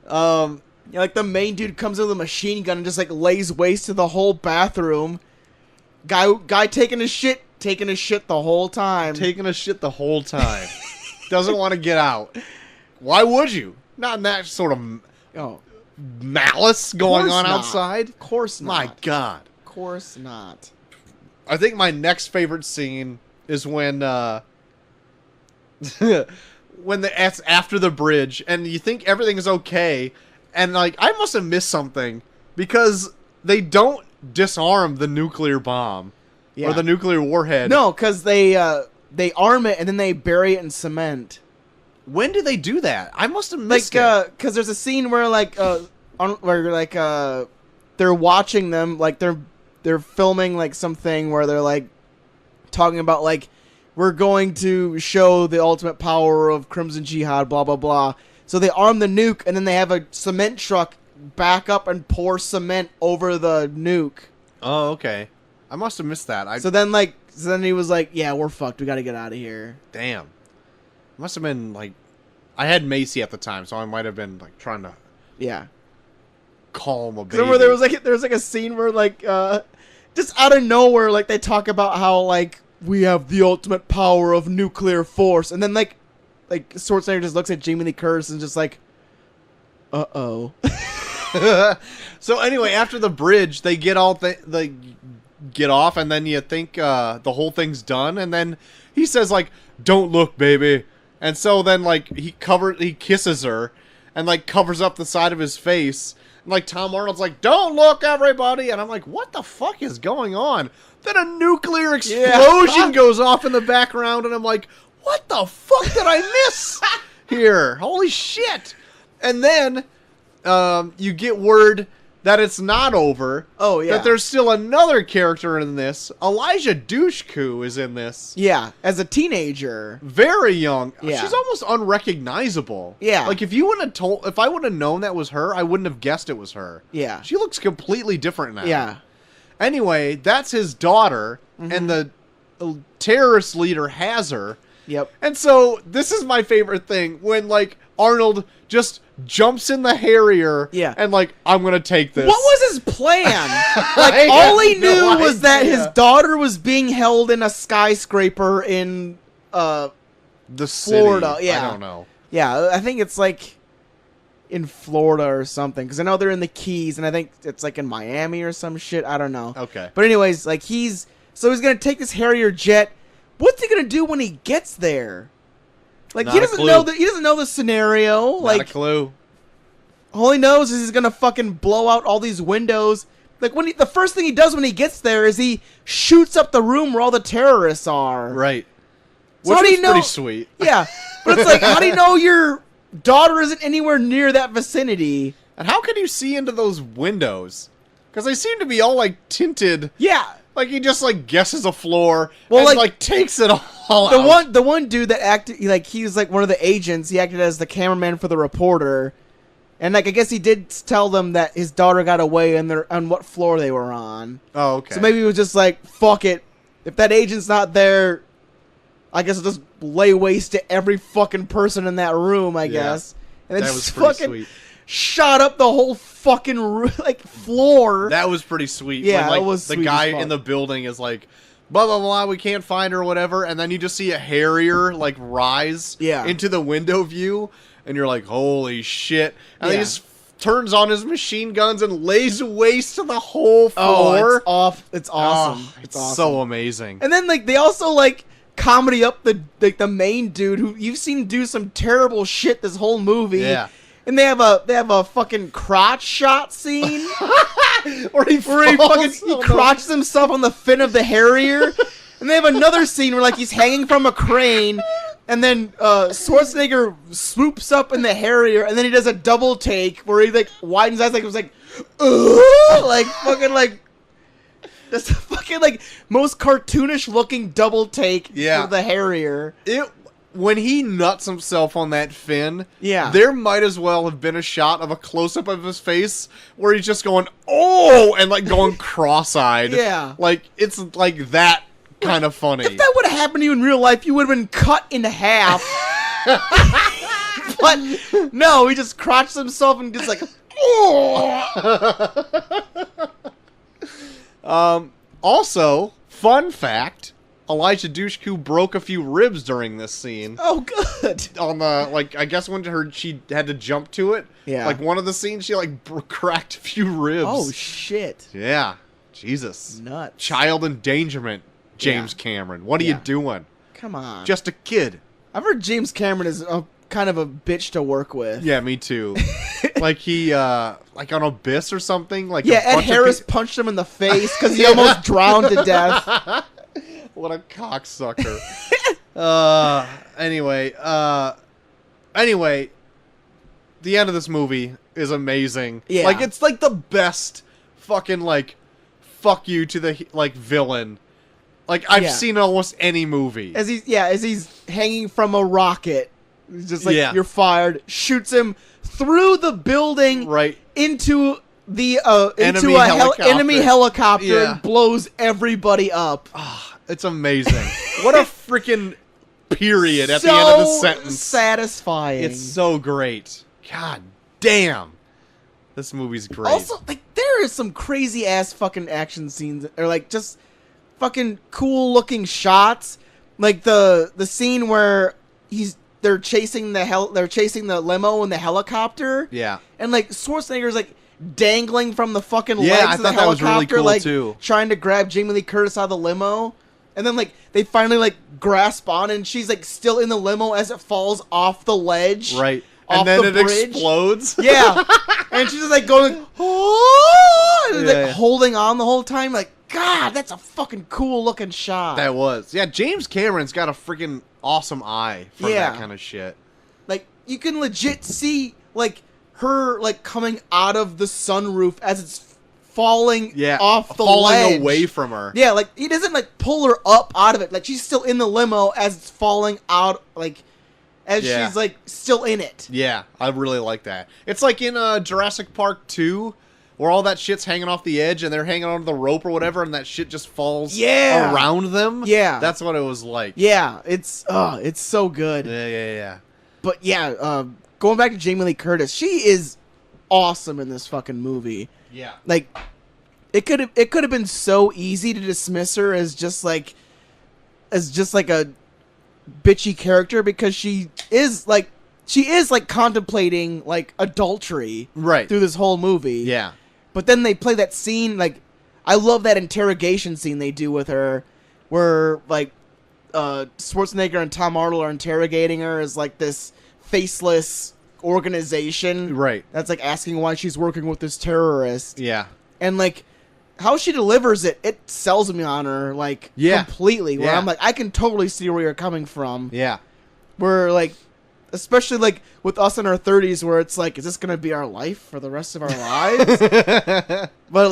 Yeah, like the main dude comes in with a machine gun and just like lays waste to the whole bathroom. Guy taking a shit the whole time. Doesn't want to get out. Why would you? Not in that sort of malice going on outside. Of course not. My god. Of course not. I think my next favorite scene is when it's after the bridge and you think everything is okay, and like I must have missed something because they don't disarm the nuclear bomb or the nuclear warhead. No, because they arm it and then they bury it in cement. When do they do that? I must have missed it. Because there's a scene where they're watching them, like they're filming like something where they're like talking about like, we're going to show the ultimate power of Crimson Jihad, blah, blah, blah. So they arm the nuke, and then they have a cement truck back up and pour cement over the nuke. Oh, okay. I must have missed that. So then he was like, yeah, we're fucked. We got to get out of here. Damn. Must have been like, I had Macy at the time, so I might have been like trying to calm a baby. Remember there was like a scene where like, just out of nowhere, like they talk about how like, we have the ultimate power of nuclear force, and then like Schwarzenegger just looks at Jamie Lee Curtis and just like, uh-oh. So anyway, after the bridge, they get they get off, and then you think the whole thing's done, and then he says like, "Don't look, baby," and so then like he kisses her, and like covers up the side of his face, and like Tom Arnold's like, "Don't look, everybody," and I'm like, what the fuck is going on? Then a nuclear explosion goes off in the background, and I'm like, what the fuck did I miss here? Holy shit. And then you get word that it's not over. Oh, yeah. That there's still another character in this. Elijah Dushku is in this. Yeah, as a teenager. Very young. Yeah. She's almost unrecognizable. Yeah. Like, if I would have known that was her, I wouldn't have guessed it was her. Yeah. She looks completely different now. Yeah. Anyway, that's his daughter, and the terrorist leader has her. Yep. And so this is my favorite thing when like Arnold just jumps in the Harrier and like, I'm gonna take this. What was his plan? Like all he knew was that his daughter was being held in a skyscraper in the Florida. City. Yeah. I don't know. Yeah, I think it's like in Florida or something, because I know they're in the Keys, and I think it's like in Miami or some shit. I don't know. Okay. But anyways, like he's gonna take this Harrier jet. What's he gonna do when he gets there? Like he doesn't know the scenario. Like not a clue. All he knows is he's gonna fucking blow out all these windows. Like the first thing he does when he gets there is he shoots up the room where all the terrorists are. Right. So Which how do you know? Pretty sweet. Yeah, but it's like, how do you know your daughter isn't anywhere near that vicinity? And how can you see into those windows? Because they seem to be all like tinted. Yeah. Like he just like guesses a floor, well, and like takes it all out. The one dude that acted like he was like one of the agents. He acted as the cameraman for the reporter, and like I guess he did tell them that his daughter got away and they're on what floor they were on. Oh, okay. So maybe he was just like, fuck it. If that agent's not there, I guess I'll just lay waste to every fucking person in that room, I guess. And That it's was pretty fucking sweet. shot up the whole fucking floor. That was pretty sweet. Yeah, when, like, it was the sweet guy as fuck. in the building is like, blah blah blah, we can't find her or whatever, and then you just see a Harrier like rise into the window view, and you're like, holy shit! And then he just turns on his machine guns and lays waste to the whole floor. It's awesome. It's awesome. So amazing. And then like they also like comedy up the main dude who you've seen do some terrible shit this whole movie. Yeah. And they have a fucking crotch shot scene where he crotches himself on the fin of the Harrier. And they have another scene where like he's hanging from a crane, and then Schwarzenegger swoops up in the Harrier, and then he does a double take where he like widens his eyes like it was like, like fucking like just fucking like most cartoonish looking double take for the Harrier. When he nuts himself on that fin, there might as well have been a shot of a close-up of his face where he's just going, oh, and like going cross-eyed. Like, it's like that kind of funny. If that would have happened to you in real life, you would have been cut in half. But no, he just crotches himself and gets like, oh. Also, fun fact, Elijah Dushku broke a few ribs during this scene. Oh, good. On the, like, I guess when she had to jump to it. Yeah. Like, one of the scenes, she, like, cracked a few ribs. Oh, shit. Yeah. Jesus. Nuts. Child endangerment, James Cameron. What are you doing? Come on. Just a kid. I've heard James Cameron is kind of a bitch to work with. Yeah, me too. Like, he, like, on Abyss or something? Like, Ed Harris punched him in the face because he almost drowned to death. What a cocksucker. Anyway, the end of this movie is amazing. Yeah. Like, it's like the best fucking, like, fuck you to the, like, villain. Like, I've seen in almost any movie. As he's hanging from a rocket. He's just like, you're fired. Shoots him through the building. Right. Into the enemy helicopter and blows everybody up. It's amazing. What a freaking period at the end of the sentence. Satisfying. It's so great. God damn. This movie's great. Also, like, there is some crazy ass fucking action scenes, or like just fucking cool looking shots. Like the scene where they're chasing the limo in the helicopter. Yeah. And like Schwarzenegger's like dangling from the fucking legs of the helicopter, that was really cool, like too. Trying to grab Jamie Lee Curtis out of the limo. And then like they finally like grasp on, and she's like still in the limo as it falls off the ledge. Right. And then the it bridge. explodes. Yeah. And she's just like going, oh, and like holding on the whole time. Like, God, that's a fucking cool looking shot. That was. Yeah, James Cameron's got a freaking awesome eye for that kind of shit. Like, you can legit see like her like coming out of the sunroof as it's falling off the ledge. Away from her. Yeah, like he doesn't like pull her up out of it. Like she's still in the limo as it's falling out, like as she's like still in it. Yeah, I really like that. It's like in Jurassic Park 2 where all that shit's hanging off the edge and they're hanging onto the rope or whatever and that shit just falls around them. Yeah. That's what it was like. Yeah, it's so good. Yeah. But yeah, going back to Jamie Lee Curtis, she is awesome in this fucking movie. Yeah. Like it could have been so easy to dismiss her as just like a bitchy character, because she is like contemplating like adultery through this whole movie. Yeah. But then they play that scene, like I love that interrogation scene they do with her where like Schwarzenegger and Tom Arnold are interrogating her as like this faceless organization that's like asking why she's working with this terrorist. Yeah. And like how she delivers it sells me on her like completely, where I'm like, I can totally see where you're coming from. Yeah. Where like, especially like with us in our 30s, where it's like, is this gonna be our life for the rest of our lives? But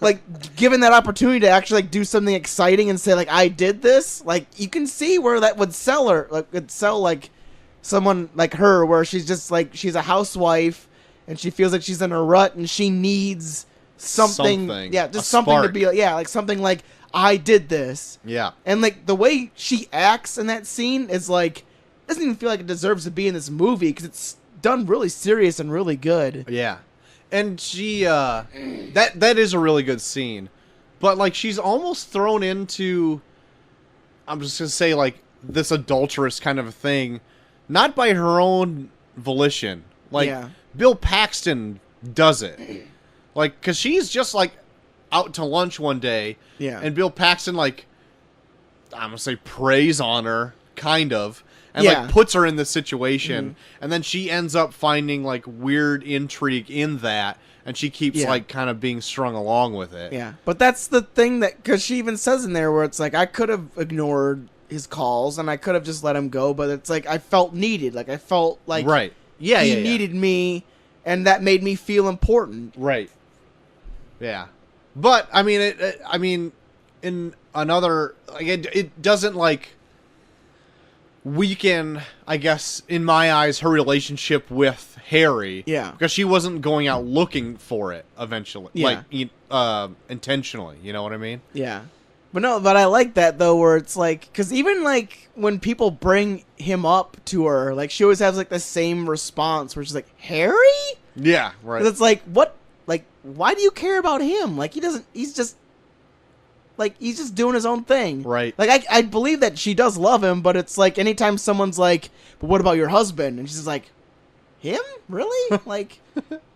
like given that opportunity to actually like do something exciting and say like, I did this, like you can see where that would sell her, like would sell like someone like her, where she's just like, she's a housewife and she feels like she's in a rut and she needs something. Yeah, just something spark to be like, like something like, I did this. Yeah. And like the way she acts in that scene is like, doesn't even feel like it deserves to be in this movie because it's done really serious and really good. Yeah. And she, that is a really good scene. But like she's almost thrown into, I'm just going to say like this adulterous kind of a thing, not by her own volition. Like Bill Paxton does it. Like, cause she's just like out to lunch one day. Yeah. And Bill Paxton like, I'm going to say preys on her, kind of. And like puts her in this situation, and then she ends up finding like weird intrigue in that, and she keeps like kind of being strung along with it. Yeah, but that's the thing that because she even says in there where it's like I could have ignored his calls and I could have just let him go, but it's like I felt needed, like I felt like he needed me, and that made me feel important. Right. Yeah, but I mean, I mean, in another, like, it doesn't like weaken, I guess, in my eyes, her relationship with Harry. Yeah. Because she wasn't going out looking for it eventually. Yeah. Like, intentionally. You know what I mean? Yeah. But I like that, though, where it's like, because even, like, when people bring him up to her, like, she always has, like, the same response, where she's like, Harry? Yeah, right. 'Cause it's like, what? Like, why do you care about him? Like, he's just doing his own thing. Right. Like, I believe that she does love him, but it's like, anytime someone's like, but what about your husband? And she's like, him? Really? like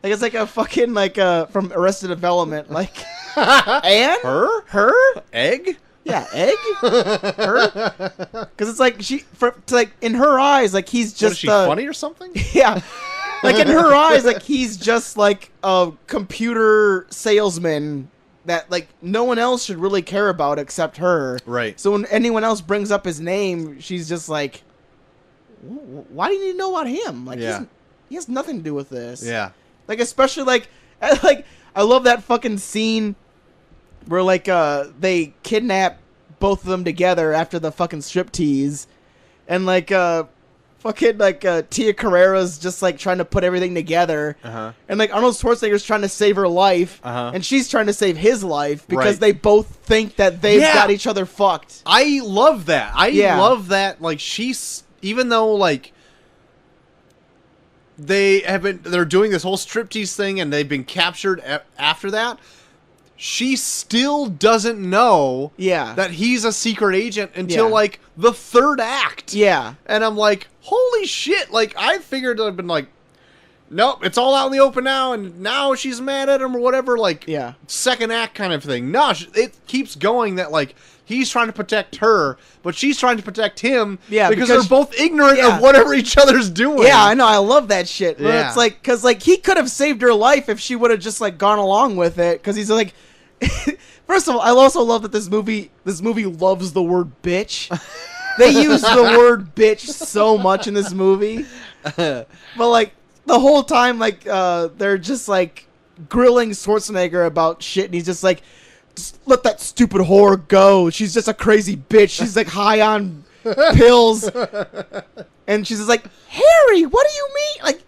it's like a fucking, like, from Arrested Development, like, and? Her? Egg? Yeah, egg? Her? Because it's like, like, in her eyes, like, he's just... What, is she funny or something? Yeah. Like, in her eyes, like, he's just, like, a computer salesman that, like, no one else should really care about except her. Right. So when anyone else brings up his name, she's just like, why do you need to know about him? Like, he has nothing to do with this. Yeah. Like, especially, like, I love that fucking scene where, like, they kidnap both of them together after the fucking striptease. And, like, fucking, like, Tia Carrera's just, like, trying to put everything together. Uh-huh. And, like, Arnold Schwarzenegger's trying to save her life. Uh-huh. And she's trying to save his life because they both think that they've got each other fucked. I love that. I love that. Like, she's... Even though, like... They're doing this whole striptease thing and they've been captured after that... She still doesn't know that he's a secret agent until, like, the third act. Yeah. And I'm like, holy shit. Like, I figured I'd been like, nope, it's all out in the open now, and now she's mad at him or whatever, like, second act kind of thing. No, it keeps going that, like, he's trying to protect her, but she's trying to protect him because they're both ignorant of whatever each other's doing. Yeah, I know. I love that shit. Yeah. It's like, because, like, he could have saved her life if she would have just, like, gone along with it, because he's like... First of all, I also love that this movie loves the word bitch. They use the word bitch so much in this movie. But, like, the whole time, like, they're just, like, grilling Schwarzenegger about shit, and he's just like, just let that stupid whore go. She's just a crazy bitch. She's, like, high on pills. And she's just like, Harry, what do you mean? Like,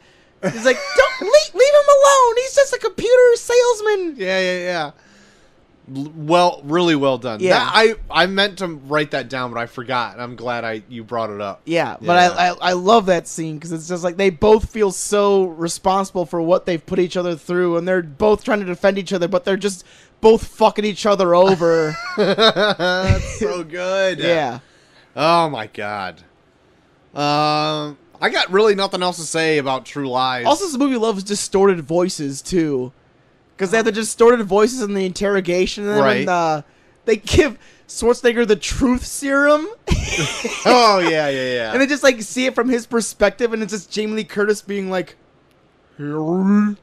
he's like, don't leave him alone. He's just a computer salesman. Yeah. Well, really well done. Yeah, I meant to write that down, but I forgot. And I'm glad you brought it up. Yeah, but I love that scene because it's just like they both feel so responsible for what they've put each other through, and they're both trying to defend each other, but they're just both fucking each other over. That's so good. Yeah. Oh my god. I got really nothing else to say about True Lies. Also, this movie loves distorted voices too. Because they have the distorted voices in the interrogation, and then when they give Schwarzenegger the truth serum. Oh, yeah. And they just, like, see it from his perspective, and it's just Jamie Lee Curtis being like, Harry?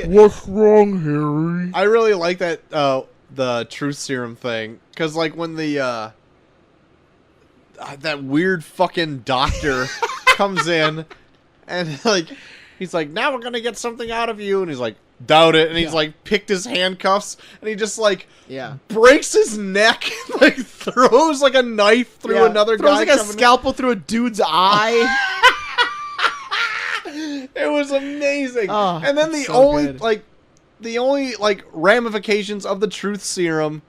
What's wrong, Harry? I really like that, the truth serum thing. Because, like, when the, that weird fucking doctor comes in, and, like... He's like, now we're going to get something out of you. And he's like, doubt it. And he's like, picked his handcuffs. And he just like, breaks his neck. And, like, throws like a knife through another guy. Throws like a scalpel through a dude's eye. It was amazing. And then the only, like, the only like ramifications of the truth serum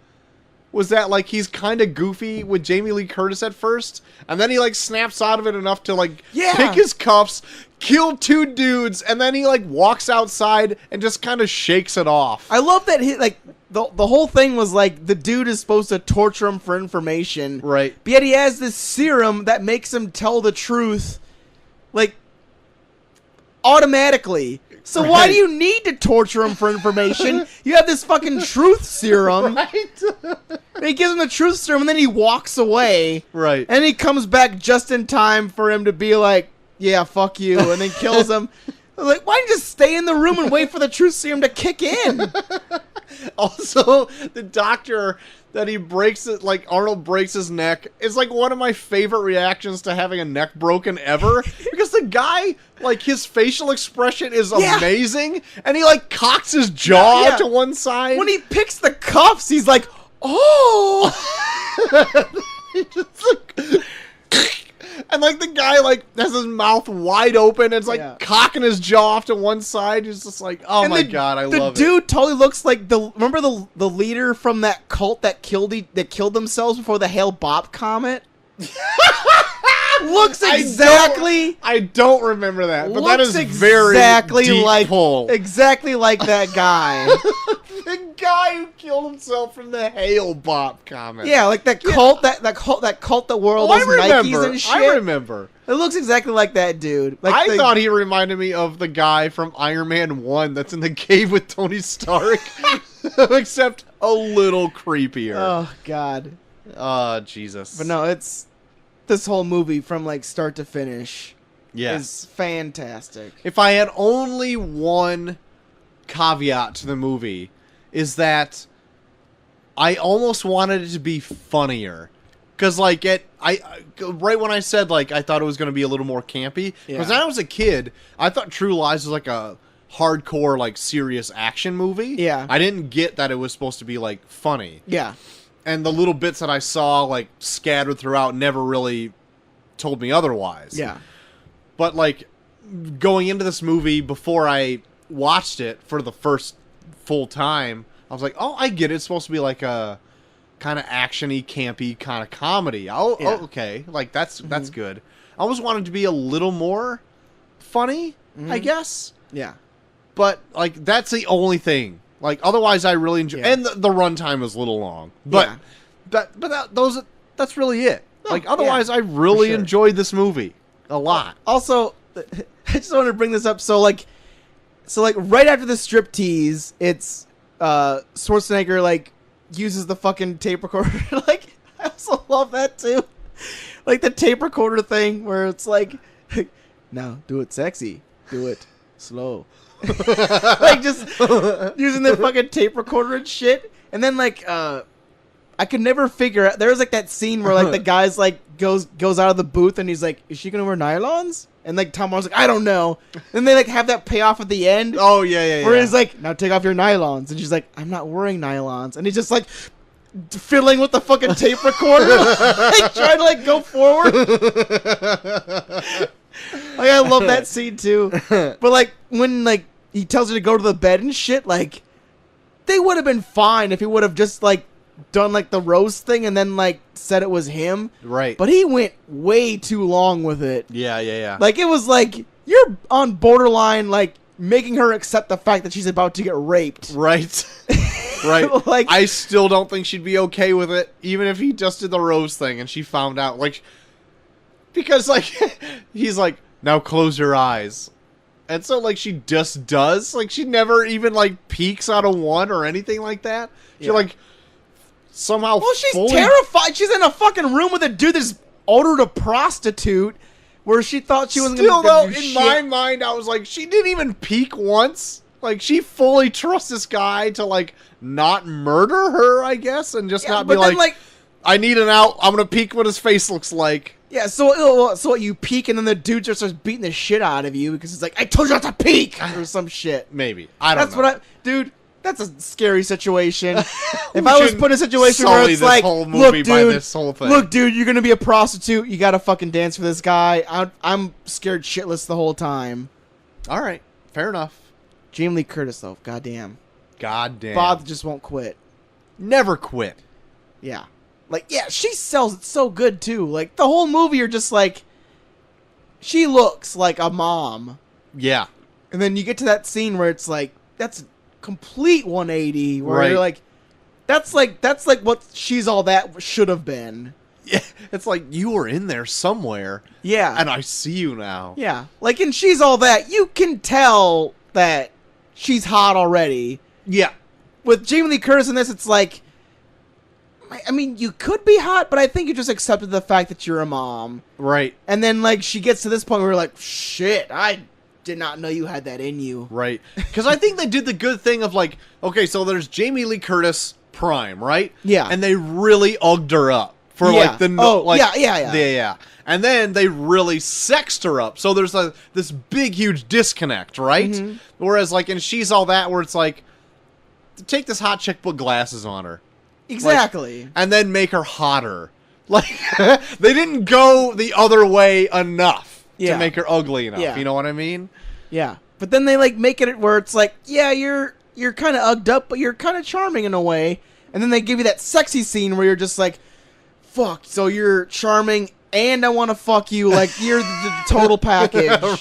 was that like he's kind of goofy with Jamie Lee Curtis at first, and then he like snaps out of it enough to like pick his cuffs, kill 2 dudes, and then he like walks outside and just kind of shakes it off. I love that he like the whole thing was like the dude is supposed to torture him for information, right? But yet he has this serum that makes him tell the truth, like automatically. So why do you need to torture him for information? You have this fucking truth serum. Right. And he gives him the truth serum, and then he walks away. Right. And he comes back just in time for him to be like, yeah, fuck you, and then kills him. Like, why don't you just stay in the room and wait for the truth serum to kick in? Also, the doctor that he breaks it, like Arnold breaks his neck, is like one of my favorite reactions to having a neck broken ever. Because the guy, like his facial expression is amazing, and he like cocks his jaw to one side. When he picks the cuffs, he's like, oh! He just like, and like the guy like has his mouth wide open and it's like cocking his jaw off to one side. He's just like, oh my god, I love it. The dude totally looks like remember the leader from that cult that killed themselves before the Hale-Bopp comet? Looks exactly. I don't remember that, but that is very deep like pull. Exactly like that guy. The guy who killed himself from the Hale-Bopp comet. Yeah, like that cult, that cult that wore all those Nikes and shit. I remember. It looks exactly like that dude. Like I thought he reminded me of the guy from Iron Man 1 that's in the cave with Tony Stark, except a little creepier. Oh god. Oh Jesus. But no, it's this whole movie from like start to finish is fantastic. If I had only one caveat to the movie, is that I almost wanted it to be funnier. Because, like, right when I said, like, I thought it was going to be a little more campy. Because when I was a kid, I thought True Lies was, like, a hardcore, like, serious action movie. Yeah. I didn't get that it was supposed to be, like, funny. Yeah. And the little bits that I saw, like, scattered throughout never really told me otherwise. Yeah. But, like, going into this movie before I watched it for the first full time, I was like, oh, I get it. It's supposed to be, like, a kind of action-y, campy kind of comedy. Oh, okay. Like, that's good. I always wanted to be a little more funny, I guess. Yeah. But, like, that's the only thing. Like, otherwise, I really enjoy... And the runtime was a little long. But that's really it. Like, otherwise, I really enjoyed this movie a lot. Also, I just wanted to bring this up. So, like, right after the striptease, it's Schwarzenegger, like, uses the fucking tape recorder. Like, I also love that too. Like the tape recorder thing where it's like, now do it sexy, do it slow. Like just using the fucking tape recorder and shit. And then like I could never figure out, there was like that scene where like the guy's like goes out of the booth and he's like, is she gonna wear nylons? And like Tom Hardy's like, I don't know. Then they like have that payoff at the end. Oh yeah. Where he's like, now take off your nylons, and she's like, I'm not wearing nylons, and he's just like fiddling with the fucking tape recorder, like trying to like go forward. Like I love that scene too. But like when like he tells her to go to the bed and shit, like they would have been fine if he would have just like done like the roast thing and then like said it was him. Right. But he went way too long with it. Yeah. Like it was like you're on borderline like making her accept the fact that she's about to get raped. Right. Right. Like I still don't think she'd be okay with it, even if he just did the rose thing and she found out. Like, because like he's like, now close your eyes. And so like she just does. Like she never even like peeks out of one or anything like that. She like somehow she's terrified. She's in a fucking room with a dude that's ordered a prostitute where she thought she wasn't still gonna do though, in shit. my mind, I was like, she didn't even peek once. Like, she fully trusts this guy to, like, not murder her, I guess, and just not be like, I need an out, I'm gonna peek what his face looks like. Yeah, so what, you peek and then the dude just starts beating the shit out of you because it's like, I told you not to peek! Or some shit. Maybe. I don't know. Dude, that's a scary situation. If I was put in a situation where it's like, look, dude, you're gonna be a prostitute, you gotta fucking dance for this guy, I'm scared shitless the whole time. Alright, fair enough. Jamie Lee Curtis, though, goddamn. goddamn. Bob just won't quit. Never quit. Yeah. Like, yeah, she sells it so good, too. Like, the whole movie, you're just like, she looks like a mom. Yeah. And then you get to that scene where it's like, that's a complete 180, where you're like, that's like what She's All That should have been. Yeah. It's like, you were in there somewhere. Yeah. And I see you now. Yeah. Like, in She's All That, you can tell that she's hot already. Yeah. With Jamie Lee Curtis in this, it's like, I mean, you could be hot, but I think you just accepted the fact that you're a mom. Right. And then, like, she gets to this point where you're like, shit, I did not know you had that in you. Right. Because I think they did the good thing of, like, okay, so there's Jamie Lee Curtis prime, right? Yeah. And they really ugged her up for, like, the... Yeah. And then they really sexed her up. So there's this big, huge disconnect, right? Mm-hmm. Whereas, like, in She's All That, where it's like, take this hot chick, put glasses on her. Exactly. Like, and then make her hotter. Like, they didn't go the other way enough to make her ugly enough. Yeah. You know what I mean? Yeah. But then they, like, make it where it's like, yeah, you're kind of ugged up, but you're kind of charming in a way. And then they give you that sexy scene where you're just like, fuck, so you're charming and I want to fuck you. Like, you're the total package.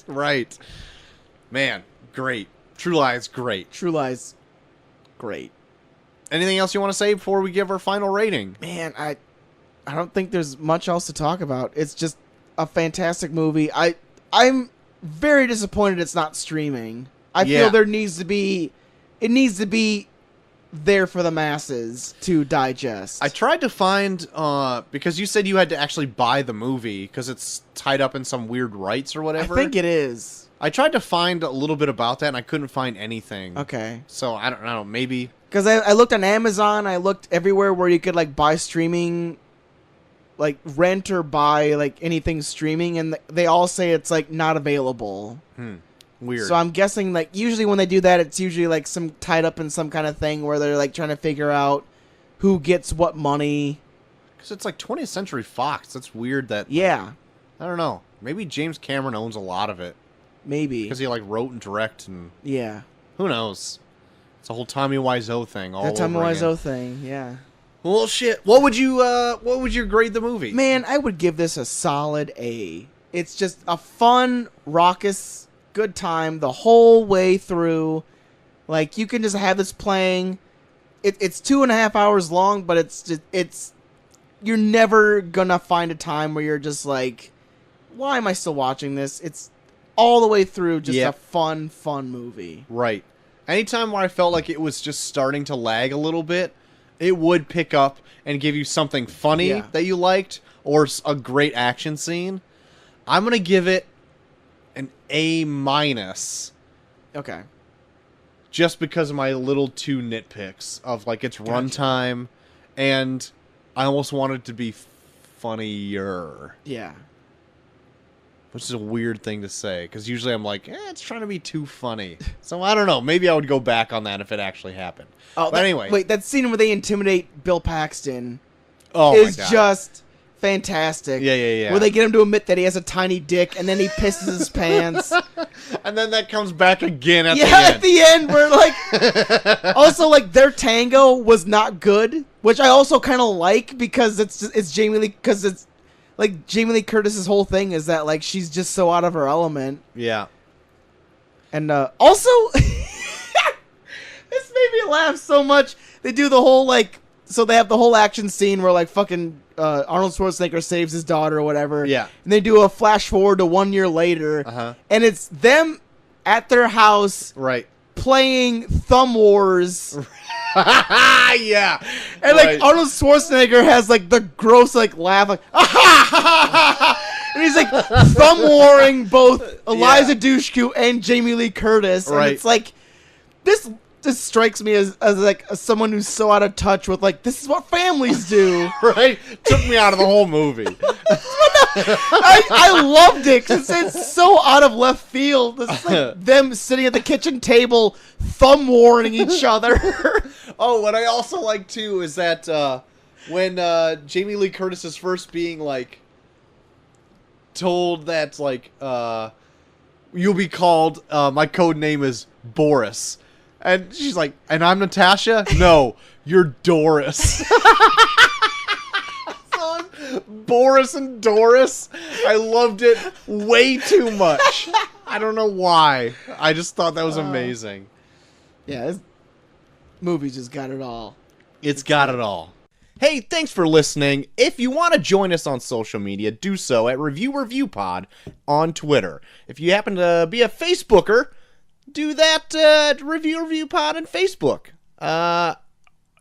Right. Man, great. True Lies, great. True Lies, great. Anything else you want to say before we give our final rating? Man, I don't think there's much else to talk about. It's just a fantastic movie. I'm very disappointed it's not streaming. I feel it needs to be there for the masses to digest. I tried to find, because you said you had to actually buy the movie because it's tied up in some weird rights or whatever. I think it is. I tried to find a little bit about that and I couldn't find anything. Okay. So I don't know, maybe... Because I looked on Amazon, I looked everywhere where you could, like, buy streaming, like, rent or buy, like, anything streaming, and they all say it's, like, not available. Weird. So I'm guessing, like, usually when they do that, it's usually, like, some tied up in some kind of thing where they're, like, trying to figure out who gets what money. Because it's, like, 20th Century Fox. That's weird that... Yeah. I don't know. Maybe James Cameron owns a lot of it. Maybe. Because he, like, wrote and directed and... Yeah. Who knows? It's a whole Tommy Wiseau thing all over again. The Tommy Wiseau thing, yeah. Well, shit. What would you grade the movie? Man, I would give this a solid A. It's just a fun, raucous, good time the whole way through. Like, you can just have this playing. It's 2.5 hours long, but it's you're never gonna find a time where you're just like, why am I still watching this? It's all the way through just a fun movie. Right. Anytime where I felt like it was just starting to lag a little bit, it would pick up and give you something funny that you liked or a great action scene. I'm going to give it an A-. Okay. Just because of my little two nitpicks of, like, its runtime and I almost wanted it to be funnier. Yeah. Which is a weird thing to say, because usually I'm like, it's trying to be too funny. So I don't know. Maybe I would go back on that if it actually happened. Oh, but anyway. Wait, that scene where they intimidate Bill Paxton is just fantastic. Yeah. Where they get him to admit that he has a tiny dick, and then he pisses his pants. And then that comes back again at the end. Yeah, at the end, where, like... also, like, their tango was not good, which I also kind of like, because it's Jamie Lee... Because it's... Like, Jamie Lee Curtis's whole thing is that, like, she's just so out of her element. Yeah. And, also, this made me laugh so much. They do the whole, like, so they have the whole action scene where, like, fucking Arnold Schwarzenegger saves his daughter or whatever. Yeah. And they do a flash forward to 1 year later. And it's them at their house. Right. Playing Thumb Wars. Yeah. And, like, Arnold Schwarzenegger has, like, the gross, like, laugh, like, and he's, like, thumb warring both Eliza Dushku and Jamie Lee Curtis. And it's, like, this strikes me as someone who's so out of touch with, like, this is what families do. Right? Took me out of the whole movie. I loved it because it's so out of left field. It's like them sitting at the kitchen table, thumb warring each other. Oh, what I also like too is that when Jamie Lee Curtis is first being like told that like you'll be called my code name is Boris. And she's like, and I'm Natasha? No, you're Doris. Boris and Doris. I loved it way too much. I don't know why. I just thought that was amazing. Yeah, this movie just got it all. It's got it all. Hey, thanks for listening. If you want to join us on social media, do so at Review Pod on Twitter. If you happen to be a Facebooker, do that Review Pod on Facebook.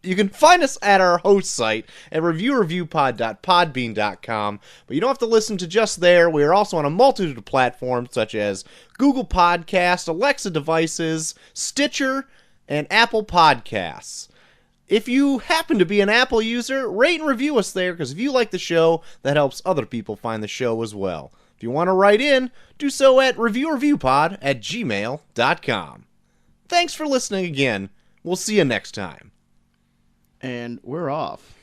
You can find us at our host site at reviewreviewpod.podbean.com, but you don't have to listen to just there. We are also on a multitude of platforms such as Google Podcasts, Alexa devices, Stitcher, and Apple Podcasts. If you happen to be an Apple user, rate and review us there, because if you like the show, that helps other people find the show as well. If you want to write in, do so at reviewreviewpod@gmail.com. Thanks for listening again. We'll see you next time. And we're off.